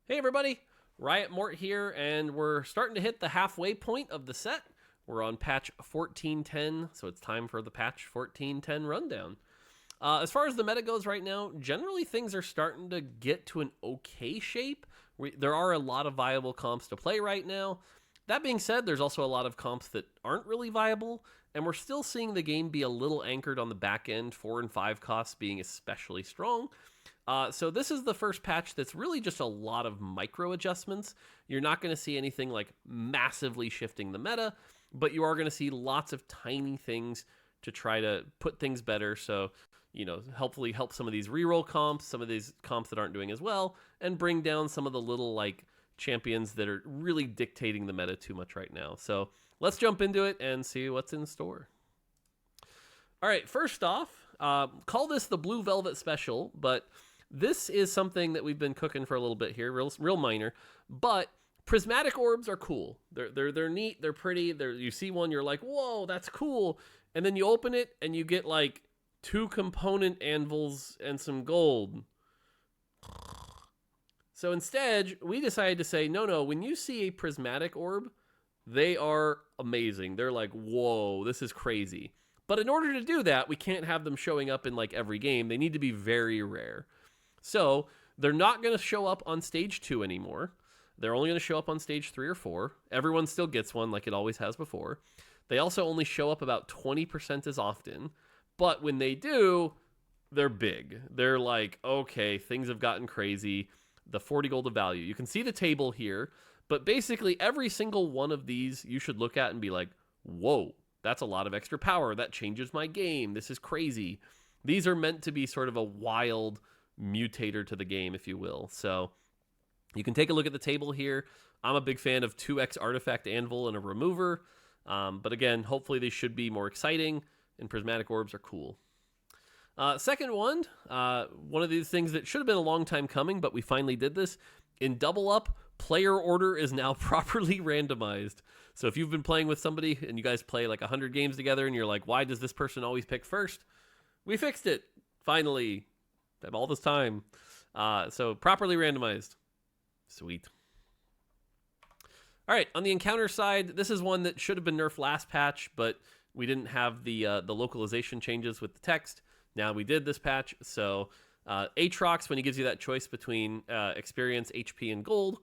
Hey everybody, Riot Mort here, and we're starting to hit the halfway point of the set. We're on patch 1410, so it's time for the patch 1410 rundown. As far as the meta goes right now, generally things are starting to get to an okay shape. There are a lot of viable comps to play right now. That being said, there's also a lot of comps that aren't really viable, and we're still seeing the game be a little anchored on the back end, 4 and 5 costs being especially strong. So this is the first patch that's really just a lot of micro adjustments. You're not going to see anything like massively shifting the meta, but you are going to see lots of tiny things to try to put things better. So, hopefully help some of these reroll comps, some of these comps that aren't doing as well, and bring down some of the little like champions that are really dictating the meta too much right now. So let's jump into it and see what's in store. All right, first off, call this the Blue Velvet Special, but this is something that we've been cooking for a little bit here, real minor, but prismatic orbs are cool. They're neat, they're pretty. You see one, you're like, whoa, that's cool, and then you open it and you get like 2 component anvils and some gold. So instead, we decided to say, no, when you see a prismatic orb, they are amazing. They're like, whoa, this is crazy. But in order to do that, we can't have them showing up in like every game. They need to be very rare. So they're not going to show up on stage 2 anymore. They're only going to show up on stage 3 or 4. Everyone still gets one like it always has before. They also only show up about 20% as often. But when they do, they're big. They're like, okay, things have gotten crazy. The 40 gold of value. You can see the table here. But basically every single one of these you should look at and be like, whoa, that's a lot of extra power. That changes my game. This is crazy. These are meant to be sort of a wild mutator to the game, if you will. So you can take a look at the table here. I'm a big fan of 2x artifact anvil and a remover. But again, hopefully they should be more exciting, and prismatic orbs are cool. Second one of these things that should have been a long time coming, but we finally did this. In Double Up, player order is now properly randomized. So if you've been playing with somebody and you guys play like 100 games together and you're like, why does this person always pick first? We fixed it, finally. All this time. So properly randomized. Sweet. All right, on the encounter side, this is one that should have been nerfed last patch, but we didn't have the localization changes with the text. Now we did this patch, so Aatrox, when he gives you that choice between experience, HP, and gold,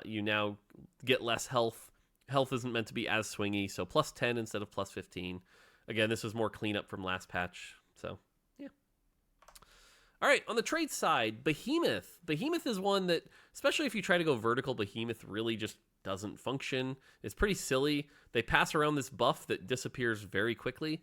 you now get less health. Health isn't meant to be as swingy, so plus 10 instead of plus 15. Again, this was more cleanup from last patch, so yeah. All right, on the trait side, Behemoth. Behemoth is one that, especially if you try to go vertical, Behemoth really just doesn't function. It's pretty silly. They pass around this buff that disappears very quickly.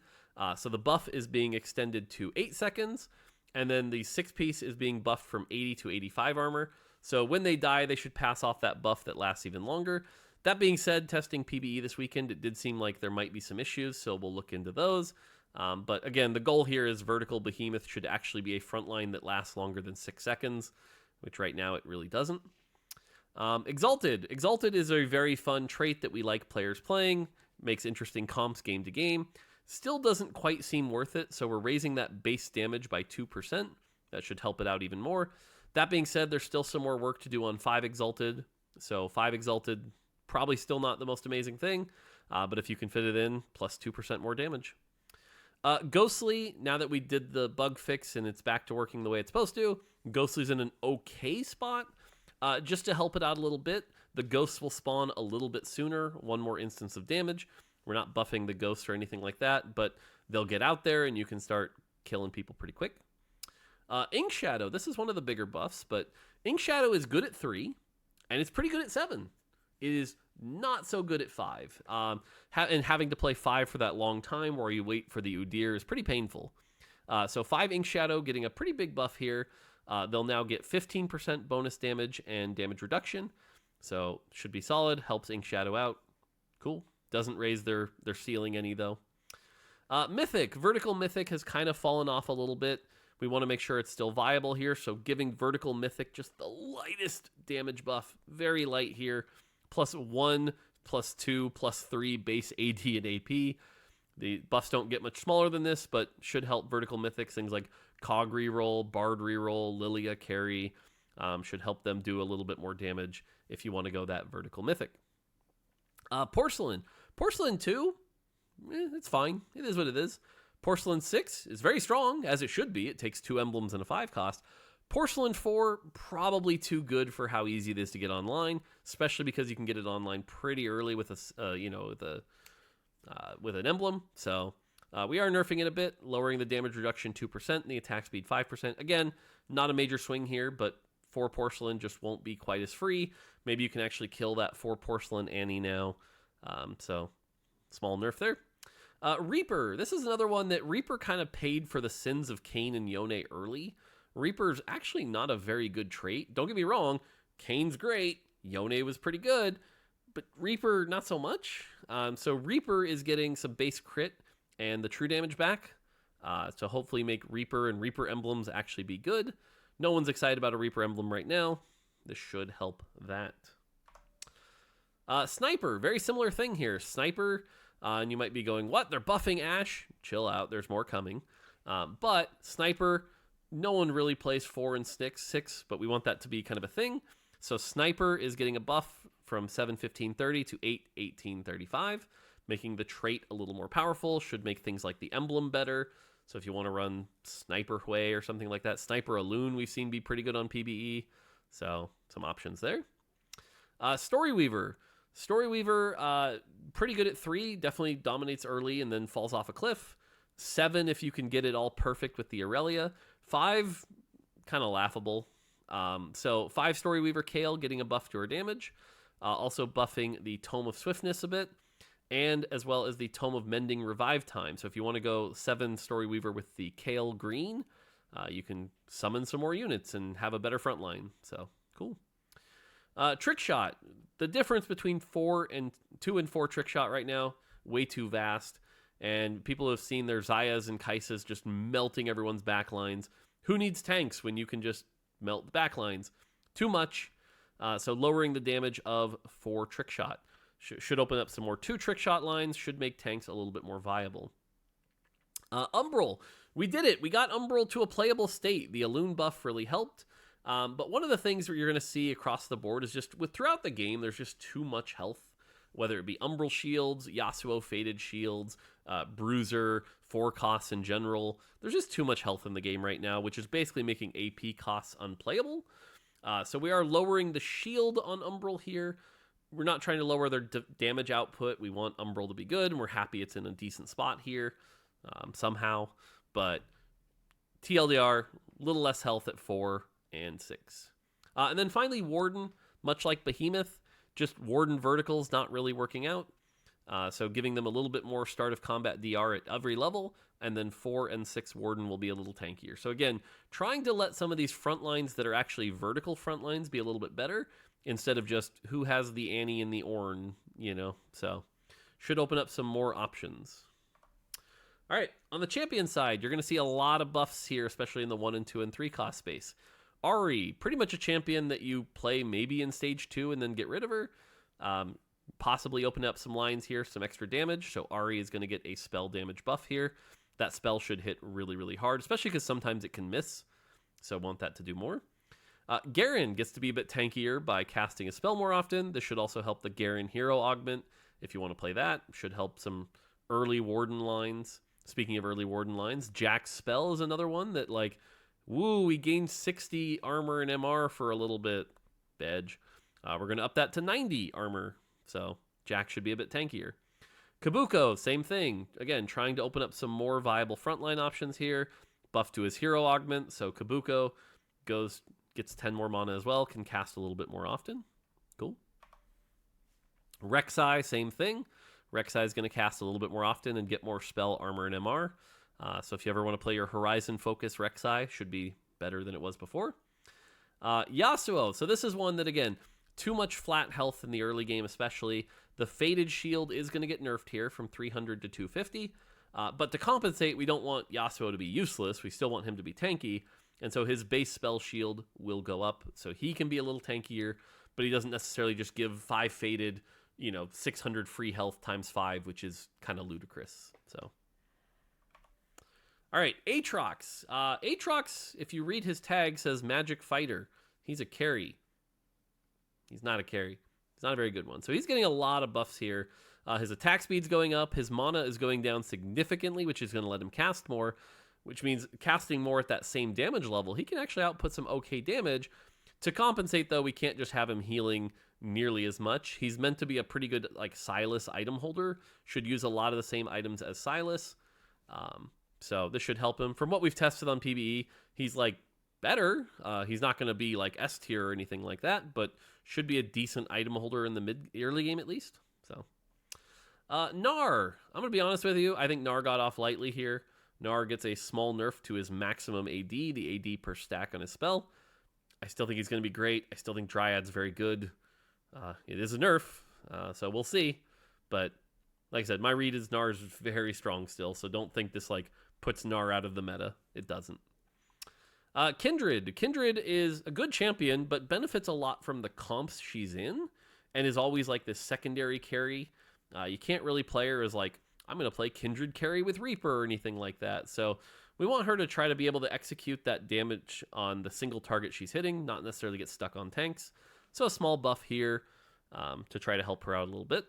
So the buff is being extended to 8 seconds, and then the 6-piece is being buffed from 80 to 85 armor. So when they die, they should pass off that buff that lasts even longer. That being said, testing PvE this weekend, it did seem like there might be some issues, so we'll look into those. But again, the goal here is vertical Behemoth should actually be a frontline that lasts longer than 6 seconds, which right now it really doesn't. Exalted. Exalted is a very fun trait that we like players playing. Makes interesting comps game to game. Still doesn't quite seem worth it, so we're raising that base damage by 2%. That should help it out even more. That being said, there's still some more work to do on 5 Exalted. So 5 Exalted, probably still not the most amazing thing, but if you can fit it in, plus 2% more damage. Ghostly, now that we did the bug fix and it's back to working the way it's supposed to, Ghostly's in an okay spot. Just to help it out a little bit, the ghosts will spawn a little bit sooner, 1 more instance of damage. We're not buffing the ghosts or anything like that, but they'll get out there and you can start killing people pretty quick. Ink Shadow, this is one of the bigger buffs, but Ink Shadow is good at 3, and it's pretty good at 7. It is not so good at 5. And having to play 5 for that long time where you wait for the Udyr is pretty painful. So 5 Ink Shadow getting a pretty big buff here. They'll now get 15% bonus damage and damage reduction. So should be solid. Helps Ink Shadow out. Cool. Doesn't raise their ceiling any, though. Mythic. Vertical Mythic has kind of fallen off a little bit. We want to make sure it's still viable here. So giving Vertical Mythic just the lightest damage buff. Very light here. +1, +2, +3 base AD and AP. The buffs don't get much smaller than this, but should help Vertical Mythics. Things like Cog reroll, Bard reroll, Lilia carry. should help them do a little bit more damage if you want to go that vertical mythic. Porcelain. Porcelain 2, it's fine. It is what it is. Porcelain 6 is very strong, as it should be. It takes 2 emblems and a 5 cost. Porcelain 4, probably too good for how easy it is to get online, especially because you can get it online pretty early with with an emblem. So we are nerfing it a bit, lowering the damage reduction 2% and the attack speed 5%. Again, not a major swing here, but 4 Porcelain just won't be quite as free. Maybe you can actually kill that 4 Porcelain Annie now. So small nerf there. Reaper. This is another one that Reaper kind of paid for the sins of Kayn and Yone early. Reaper's actually not a very good trait. Don't get me wrong. Kayn's great. Yone was pretty good. But Reaper, not so much. So Reaper is getting some base crit and the true damage back. To hopefully make Reaper and Reaper emblems actually be good. No one's excited about a Reaper emblem right now. This should help that. Sniper, very similar thing here. Sniper, and you might be going, what? They're buffing Ashe? Chill out, there's more coming. But Sniper, no one really plays 4 and 6, but we want that to be kind of a thing. So Sniper is getting a buff from 7/15/30 to 8/18/35, making the trait a little more powerful, should make things like the emblem better. So if you want to run Sniper Hui or something like that, Sniper Alun we've seen be pretty good on PBE. So some options there. Storyweaver. Storyweaver, pretty good at 3, definitely dominates early and then falls off a cliff. 7 if you can get it all perfect with the Aurelia. 5, kind of laughable. So 5 Storyweaver Kale getting a buff to her damage. Also buffing the Tome of Swiftness a bit. And as well as the Tome of Mending Revive Time. So if you want to go 7 Storyweaver with the Kale Green, you can summon some more units and have a better front line. So, cool. Trick Shot. The difference between 2 and 4 Trick Shot right now, way too vast. And people have seen their Zayas and Kaisas just melting everyone's backlines. Who needs tanks when you can just melt the backlines? Too much. So lowering the damage of 4 Trick Shot. Should open up some more 2 Trick Shot lines. Should make tanks a little bit more viable. Umbral. We did it. We got Umbral to a playable state. The Alun buff really helped. But one of the things that you're going to see across the board is just throughout the game, there's just too much health. Whether it be Umbral shields, Yasuo faded shields, Bruiser, 4 costs in general. There's just too much health in the game right now, which is basically making AP costs unplayable. So we are lowering the shield on Umbral here. We're not trying to lower their damage output. We want Umbral to be good, and we're happy it's in a decent spot here somehow. But TLDR, a little less health at 4 and 6. And then finally, Warden, much like Behemoth, just Warden verticals not really working out. So giving them a little bit more start of combat DR at every level, and then 4 and 6 Warden will be a little tankier. So again, trying to let some of these front lines that are actually vertical front lines be a little bit better, instead of just who has the Annie and the Ornn, So should open up some more options. All right, on the champion side, you're going to see a lot of buffs here, especially in the 1 and 2 and 3 cost space. Ahri, pretty much a champion that you play maybe in stage 2 and then get rid of her. Possibly open up some lines here, some extra damage. So Ahri is going to get a spell damage buff here. That spell should hit really, really hard, especially because sometimes it can miss. So I want that to do more. Garen gets to be a bit tankier by casting a spell more often. This should also help the Garen hero augment if you want to play that. Should help some early Warden lines. Speaking of early Warden lines, Jack's spell is another one that, woo, we gained 60 armor and MR for a little bit. Bedge. We're going to up that to 90 armor. So Jack should be a bit tankier. Kabuko, same thing. Again, trying to open up some more viable frontline options here. Buff to his hero augment. So Kabuko gets 10 more mana as well. Can cast a little bit more often. Cool. Rek'Sai, same thing. Rek'Sai is going to cast a little bit more often and get more spell, armor, and MR. So if you ever want to play your Horizon focus, Rek'Sai should be better than it was before. Yasuo. So this is one that, again, too much flat health in the early game especially. The Faded Shield is going to get nerfed here from 300 to 250. But to compensate, we don't want Yasuo to be useless. We still want him to be tanky. And so his base spell shield will go up. So he can be a little tankier, but he doesn't necessarily just give 5 Faded, 600 free health times 5, which is kind of ludicrous. So, all right, Aatrox. Aatrox, if you read his tag, says Magic Fighter. He's a carry. He's not a carry. He's not a very good one. So he's getting a lot of buffs here. His attack speed's going up. His mana is going down significantly, which is going to let him cast more, which means casting more at that same damage level, he can actually output some okay damage. To compensate, though, we can't just have him healing nearly as much. He's meant to be a pretty good like Silas item holder. Should use a lot of the same items as Silas. So this should help him. From what we've tested on PvE, he's like better. He's not going to be like S tier or anything like that, but should be a decent item holder in the early game at least. So Gnar, I'm going to be honest with you. I think Gnar got off lightly here. Gnar gets a small nerf to his maximum AD, the AD per stack on his spell. I still think he's going to be great. I still think Dryad's very good. It is a nerf, so we'll see. But like I said, my read is Gnar is very strong still, so don't think this like puts Gnar out of the meta. It doesn't. Kindred. Kindred is a good champion, but benefits a lot from the comps she's in, and is always like this secondary carry. You can't really play her as like, I'm going to play Kindred carry with Reaper or anything like that. So we want her to try to be able to execute that damage on the single target she's hitting, not necessarily get stuck on tanks. So a small buff here to try to help her out a little bit.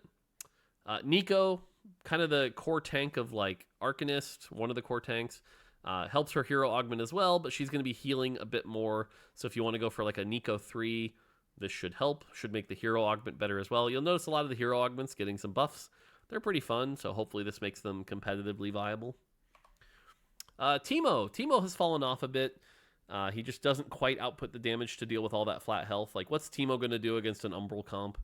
Nico, kind of the core tank of like Arcanist, one of the core tanks. Helps her hero augment as well, but she's going to be healing a bit more. So if you want to go for like a Nico 3, this should help. Should make the hero augment better as well. You'll notice a lot of the hero augments getting some buffs. They're pretty fun, so hopefully this makes them competitively viable. Teemo has fallen off a bit. He just doesn't quite output the damage to deal with all that flat health. Like, what's Teemo going to do against an Umbral comp?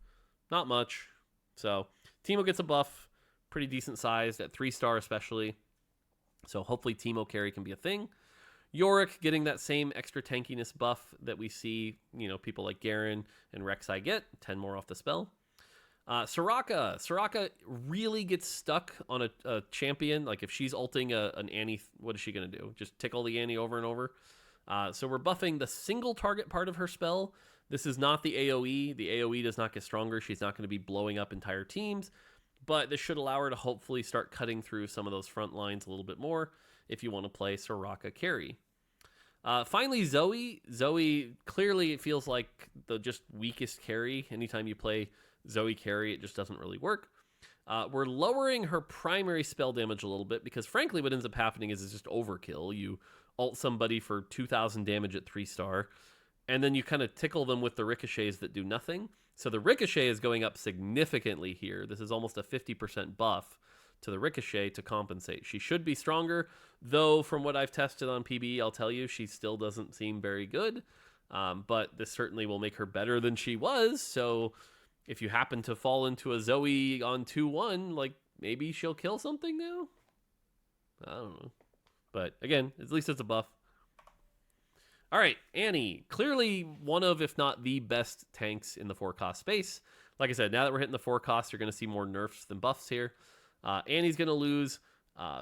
Not much. So Teemo gets a buff, pretty decent sized at 3-star especially. So hopefully Teemo carry can be a thing. Yorick getting that same extra tankiness buff that we see, you know, people like Garen and Rek'Sai get, 10 more off the spell. Soraka really gets stuck on a champion. Like if she's ulting an Annie, what is she going to do? Just tickle the Annie over and over. So we're buffing the single target part of her spell. This is not the AoE. The AoE does not get stronger. She's not going to be blowing up entire teams. But this should allow her to hopefully start cutting through some of those front lines a little bit more if you want to play Soraka carry. Finally, Zoe. Zoe clearly feels like the just weakest carry. Anytime you play Zoe carry, it just doesn't really work. We're lowering her primary spell damage a little bit because frankly what ends up happening is it's just overkill. You ult somebody for 2,000 damage at 3-star, and then you kind of tickle them with the ricochets that do nothing. So the ricochet is going up significantly here. This is almost a 50% buff to the ricochet to compensate. She should be stronger, though from what I've tested on PBE, I'll tell you, she still doesn't seem very good. But this certainly will make her better than she was, so if you happen to fall into a Zoe on 2-1, like, maybe she'll kill something now? I don't know. But, again, at least it's a buff. All right, Annie. Clearly one of, if not the best tanks in the 4-cost space. Like I said, now that we're hitting the 4-cost, you're going to see more nerfs than buffs here. Annie's going to lose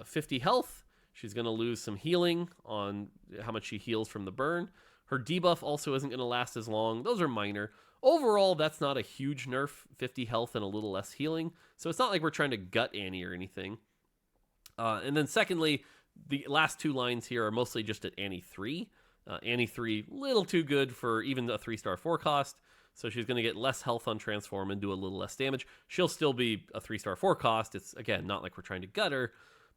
50 health. She's going to lose some healing on how much she heals from the burn. Her debuff also isn't going to last as long. Those are minor. Overall, that's not a huge nerf, 50 health and a little less healing. So it's not like we're trying to gut Annie or anything. And then secondly, the last two lines here are mostly just at Annie 3. Annie 3, little too good for even a 3-star 4-cost. So she's going to get less health on transform and do a little less damage. She'll still be a 3-star 4-cost. It's, again, not like we're trying to gut her,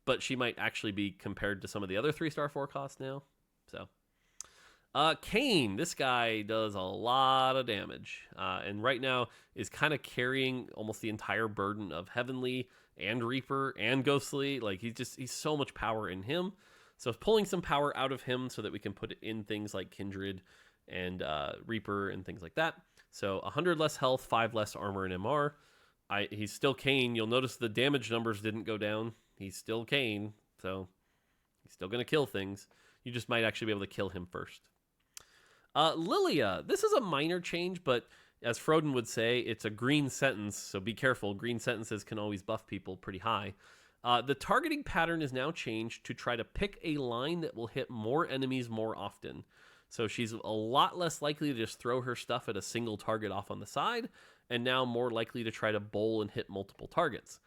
but she might actually be compared to some of the other 3-star 4-costs now. So Kayn, this guy does a lot of damage, and right now is kind of carrying almost the entire burden of Heavenly and Reaper and Ghostly. Like he's so much power in him. So pulling some power out of him so that we can put it in things like Kindred and Reaper and things like that. So 100 less health, 5 less armor and MR. He's still Kayn. You'll notice the damage numbers didn't go down. He's still Kayn, so he's still going to kill things. You just might actually be able to kill him first. Lilia, this is a minor change, but as Froden would say, it's a green sentence, so be careful. Green sentences can always buff people pretty high. The targeting pattern is now changed to try to pick a line that will hit more enemies more often. So she's a lot less likely to just throw her stuff at a single target off on the side, and now more likely to try to bowl and hit multiple targets.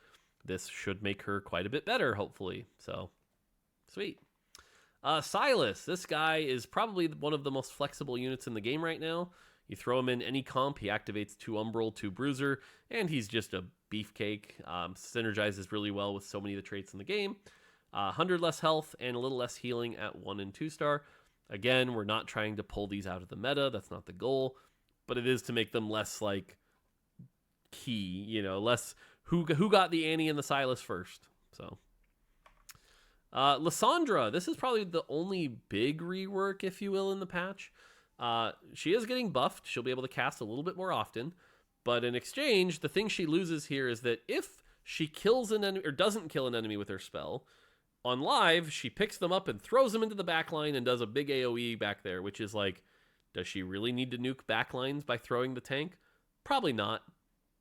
This should make her quite a bit better, hopefully. So, sweet. Silas, this guy is probably one of the most flexible units in the game right now. You throw him in any comp, he activates 2 Umbral, 2 Bruiser, and he's just a beefcake. Synergizes really well with so many of the traits in the game. 100 less health and a little less healing at 1 and 2 star. Again, we're not trying to pull these out of the meta. That's not the goal. But it is to make them less, like, key. You know, less who got the Annie and the Silas first. So, Lysandra. This is probably the only big rework, if you will, in the patch. She is getting buffed. She'll be able to cast a little bit more often. But in exchange, the thing she loses here is that if she kills an enemy, or doesn't kill an enemy with her spell, on live, she picks them up and throws them into the backline and does a big AoE back there, which is like, does she really need to nuke backlines by throwing the tank? Probably not.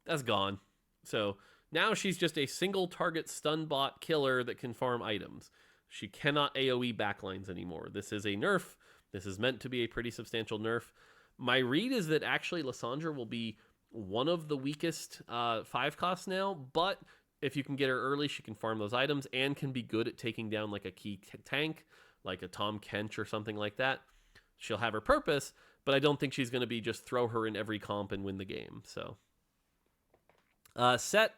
That's gone. So now she's just a single target stun bot killer that can farm items. She cannot AoE backlines anymore. This is a nerf. This is meant to be a pretty substantial nerf. My read is that actually Lysandra will be one of the weakest 5 costs now, but if you can get her early, she can farm those items and can be good at taking down like a key tank, like a Tom Kench or something like that. She'll have her purpose, but I don't think she's going to be just throw her in every comp and win the game. So, Set,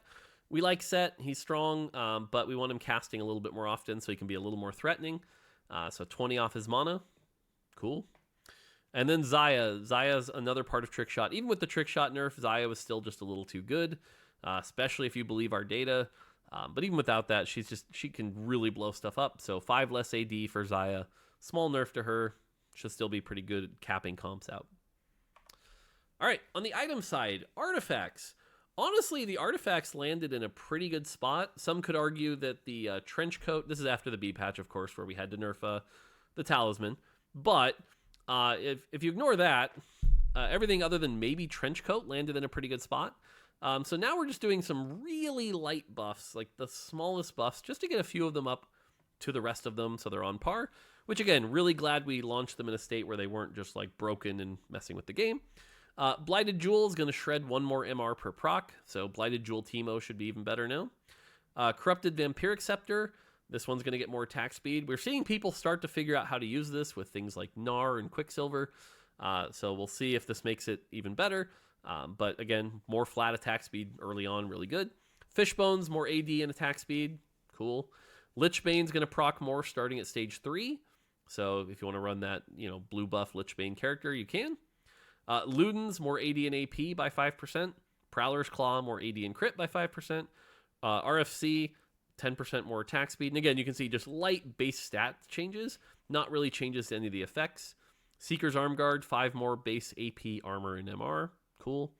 we like Set. He's strong, but we want him casting a little bit more often so he can be a little more threatening. So 20 off his mana. Cool. And then Xayah. Xayah's another part of Trickshot. Even with the Trickshot nerf, Xayah was still just a little too good. Especially if you believe our data. But even without that, she can really blow stuff up. So 5 less AD for Xayah. Small nerf to her. She'll still be pretty good at capping comps out. All right, on the item side, artifacts. Honestly, the artifacts landed in a pretty good spot. Some could argue that the trench coat, this is after the B patch, of course, where we had to nerf the talisman. But if you ignore that, everything other than maybe trench coat landed in a pretty good spot. So now we're just doing some really light buffs, like the smallest buffs, just to get a few of them up to the rest of them so they're on par. Which, again, really glad we launched them in a state where they weren't just, like, broken and messing with the game. Blighted Jewel is going to shred 1 more MR per proc, so Blighted Jewel Teemo should be even better now. Corrupted Vampiric Scepter, this one's going to get more attack speed. We're seeing people start to figure out how to use this with things like Gnar and Quicksilver, so we'll see if this makes it even better. But again, more flat attack speed early on, really good. Fishbones, more AD and attack speed, cool. Lichbane's going to proc more starting at stage 3. So if you want to run that, blue buff Lichbane character, you can. Luden's more AD and AP by 5%. Prowler's Claw, more AD and crit by 5%. RFC, 10% more attack speed. And again, you can see just light base stat changes, not really changes to any of the effects. Seeker's Arm Guard, 5 more base AP, armor, and MR. Cool.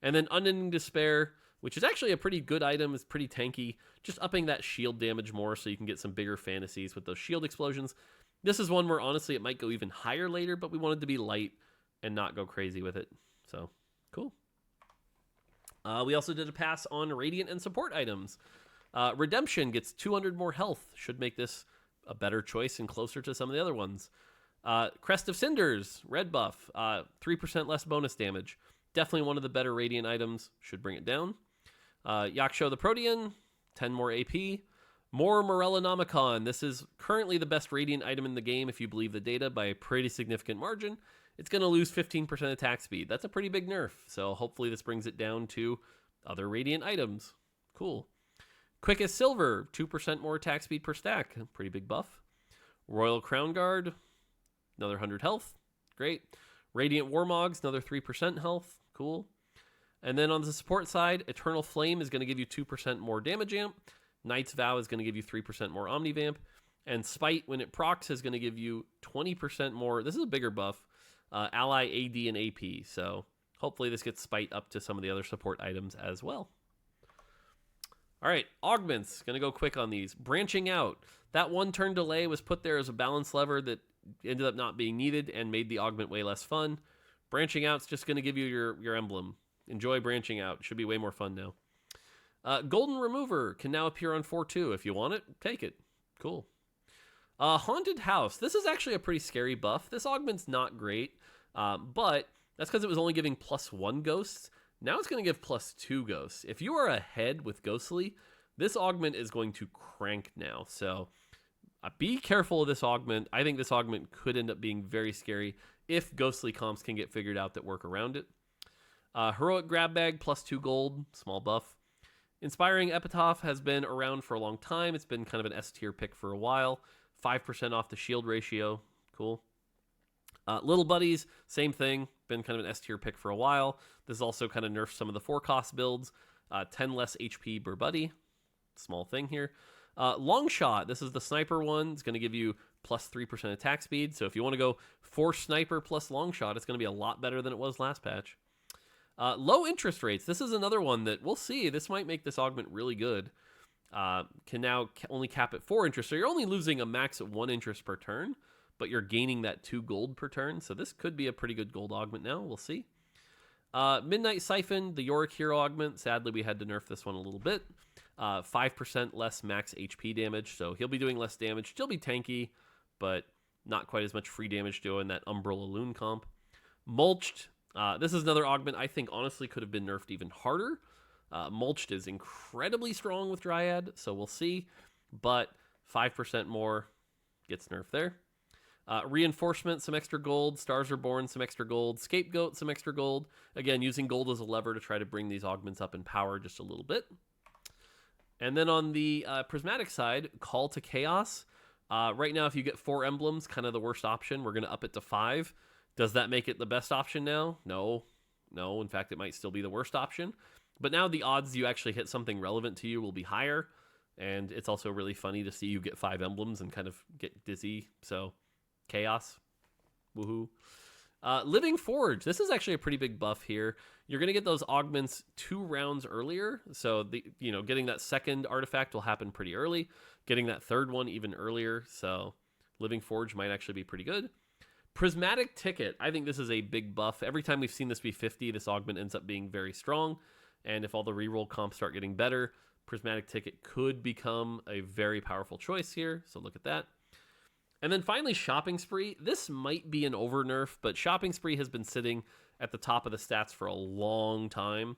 And then Unending Despair, which is actually a pretty good item. It's pretty tanky. Just upping that shield damage more so you can get some bigger fantasies with those shield explosions. This is one where, honestly, it might go even higher later, but we wanted to be light and not go crazy with it. So, cool. We also did a pass on Radiant and support items. Redemption gets 200 more health. Should make this a better choice and closer to some of the other ones. Crest of Cinders, red buff, 3% less bonus damage. Definitely one of the better Radiant items. Should bring it down. Yaksho the Protean, 10 more AP. More Morellonomicon. This is currently the best Radiant item in the game if you believe the data by a pretty significant margin. It's going to lose 15% attack speed. That's a pretty big nerf. So hopefully this brings it down to other Radiant items. Cool. Quick as Silver, 2% more attack speed per stack. Pretty big buff. Royal Crown Guard, another 100 health. Great. Radiant Warmogs, another 3% health. Cool. And then on the support side, Eternal Flame is going to give you 2% more damage amp. Knight's Vow is going to give you 3% more Omnivamp. And Spite, when it procs, is going to give you 20% more. This is a bigger buff. Ally AD and AP. So hopefully this gets Spite up to some of the other support items as well. All right, Augments. Going to go quick on these. Branching Out. That 1 turn delay was put there as a balance lever that ended up not being needed and made the Augment way less fun. Branching Out's just going to give you your emblem. Enjoy Branching Out. Should be way more fun now. Golden Remover can now appear on 4-2. If you want it, take it. Cool. Haunted House. This is actually a pretty scary buff. This augment's not great, but that's because it was only giving +1 ghosts. Now it's going to give +2 ghosts. If you are ahead with Ghostly, this augment is going to crank now. So Be careful of this augment. I think this augment could end up being very scary if ghostly comps can get figured out that work around it. Heroic Grab Bag, plus 2 gold, small buff. Inspiring Epitaph has been around for a long time. It's been kind of an S tier pick for a while. 5% off the shield ratio. Cool. Little Buddies, same thing. Been kind of an S tier pick for a while. This also kind of nerfs some of the 4-cost builds. 10 less HP per buddy. Small thing here. Long Shot, this is the sniper one. It's going to give you plus 3% attack speed. So if you want to go Force Sniper plus Long Shot, it's going to be a lot better than it was last patch. Low interest rates. This is another one that we'll see. This might make this augment really good. Can now only cap at 4 interest. So you're only losing a max of 1 interest per turn, but you're gaining that 2 gold per turn. So this could be a pretty good gold augment now. We'll see. Midnight Siphon, the Yorick Hero augment. Sadly, we had to nerf this one a little bit. 5% less max HP damage. So he'll be doing less damage. Still be tanky, but not quite as much free damage doing that Umbrella Loon comp. Mulched. This is another augment I think honestly could have been nerfed even harder. Mulched is incredibly strong with Dryad, so we'll see. But 5% more gets nerfed there. Reinforcement, some extra gold. Stars Are Born, some extra gold. Scapegoat, some extra gold. Again, using gold as a lever to try to bring these augments up in power just a little bit. And then on the prismatic side, Call to Chaos. Right now, if you get 4 emblems, kind of the worst option. We're going to up it to 5. Does that make it the best option now? No. In fact, it might still be the worst option. But now the odds you actually hit something relevant to you will be higher. And it's also really funny to see you get 5 emblems and kind of get dizzy. So, Chaos. Woohoo. Living Forge. This is actually a pretty big buff here. You're going to get those augments 2 rounds earlier. So, getting that second artifact will happen pretty early. Getting that third one even earlier. So, Living Forge might actually be pretty good. Prismatic Ticket. I think this is a big buff. Every time we've seen this be 50, this augment ends up being very strong. And if all the reroll comps start getting better, Prismatic Ticket could become a very powerful choice here. So look at that. And then finally, Shopping Spree. This might be an over nerf, but Shopping Spree has been sitting at the top of the stats for a long time.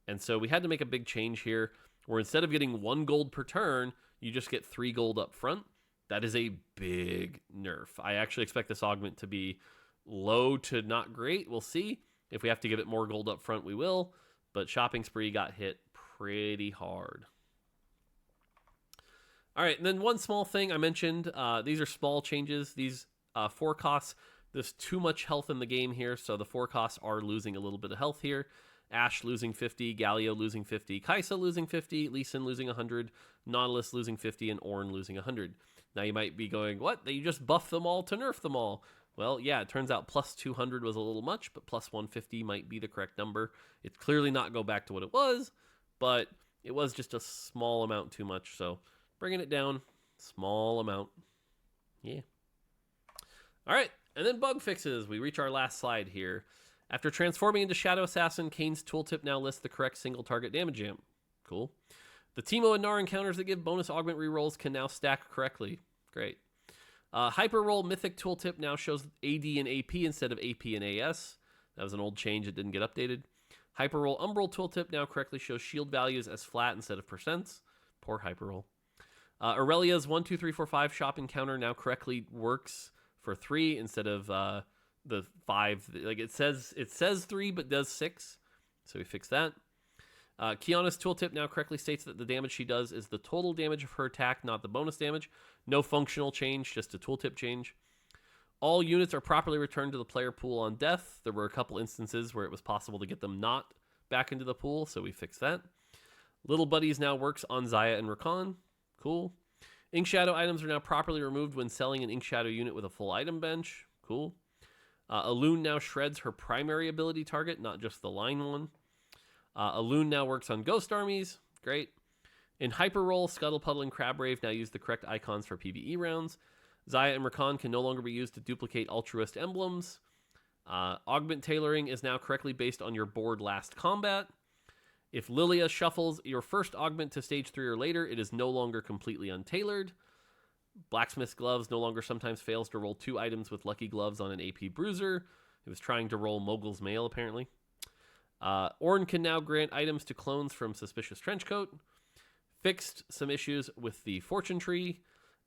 And so we had to make a big change here, where instead of getting 1 gold per turn, you just get 3 gold up front. That is a big nerf. I actually expect this augment to be low to not great. We'll see. If we have to give it more gold up front, we will. But Shopping Spree got hit pretty hard. All right, and then one small thing I mentioned. These are small changes. These 4 costs, there's too much health in the game here, so the 4 costs are losing a little bit of health here. Ash losing 50, Galio losing 50, Kaisa losing 50, Lee Sin losing 100, Nautilus losing 50, and Ornn losing 100. Now you might be going, what? You just buff them all to nerf them all. Well, yeah, it turns out plus 200 was a little much, but plus 150 might be the correct number. It's clearly not go back to what it was, but it was just a small amount too much. So bringing it down, small amount. Yeah. All right, and then bug fixes. We reach our last slide here. After transforming into Shadow Assassin, Kane's tooltip now lists the correct single target damage amp. Cool. The Teemo and Gnar encounters that give bonus augment rerolls can now stack correctly. Great. Hyper Roll Mythic Tooltip now shows AD and AP instead of AP and AS. That was an old change. It didn't get updated. Hyper Roll Umbral Tooltip now correctly shows shield values as flat instead of percents. Poor Hyper Roll. Aurelia's 1, 2, 3, 4, 5 shop encounter now correctly works for 3 instead of the 5. Like it says 3 but does 6. So we fixed that. Kiana's tooltip now correctly states that the damage she does is the total damage of her attack, not the bonus damage. No functional change, just a tooltip change. All units are properly returned to the player pool on death. There were a couple instances where it was possible to get them not back into the pool, so we fixed that. Little Buddies now works on Xayah and Rakan. Cool. Ink Shadow items are now properly removed when selling an Ink Shadow unit with a full item bench. Cool. Elune now shreds her primary ability target, not just the line one. Elune now works on ghost armies. Great. In Hyper Roll, Scuttlepuddle and Crabrave now use the correct icons for PvE rounds. Xayah and Rakan can no longer be used to duplicate Altruist emblems. Augment tailoring is now correctly based on your board last combat. If Lilia shuffles your first augment to stage 3 or later, it is no longer completely untailored. Blacksmith's Gloves no longer sometimes fails to roll 2 items with Lucky Gloves on an AP Bruiser. It was trying to roll Mogul's Mail, apparently. Ornn can now grant items to clones from Suspicious Trenchcoat. Fixed some issues with the Fortune Tree.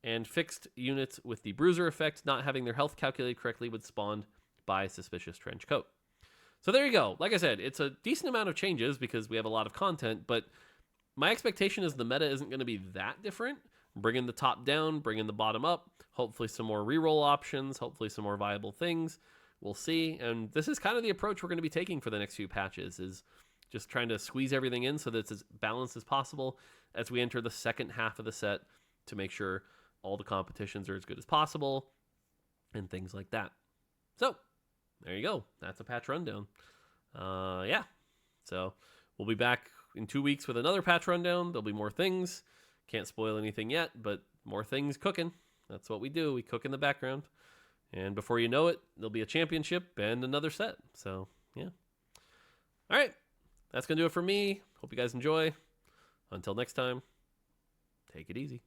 and fixed units with the bruiser effect not having their health calculated correctly would spawn by suspicious trench coat. So there you go. Like I said, it's a decent amount of changes because we have a lot of content, but my expectation is the meta isn't going to be that different. Bringing the top down, bringing the bottom up, hopefully some more reroll options, hopefully some more viable things. We'll see. And this is kind of the approach we're going to be taking for the next few patches, is just trying to squeeze everything in so that it's as balanced as possible as we enter the second half of the set to make sure all the competitions are as good as possible and things like that. So there you go. That's a patch rundown. Yeah. So we'll be back in 2 weeks with another patch rundown. There'll be more things. Can't spoil anything yet, but more things cooking. That's what we do. We cook in the background. And before you know it, there'll be a championship and another set. So, yeah. All right. That's going to do it for me. Hope you guys enjoy. Until next time, take it easy.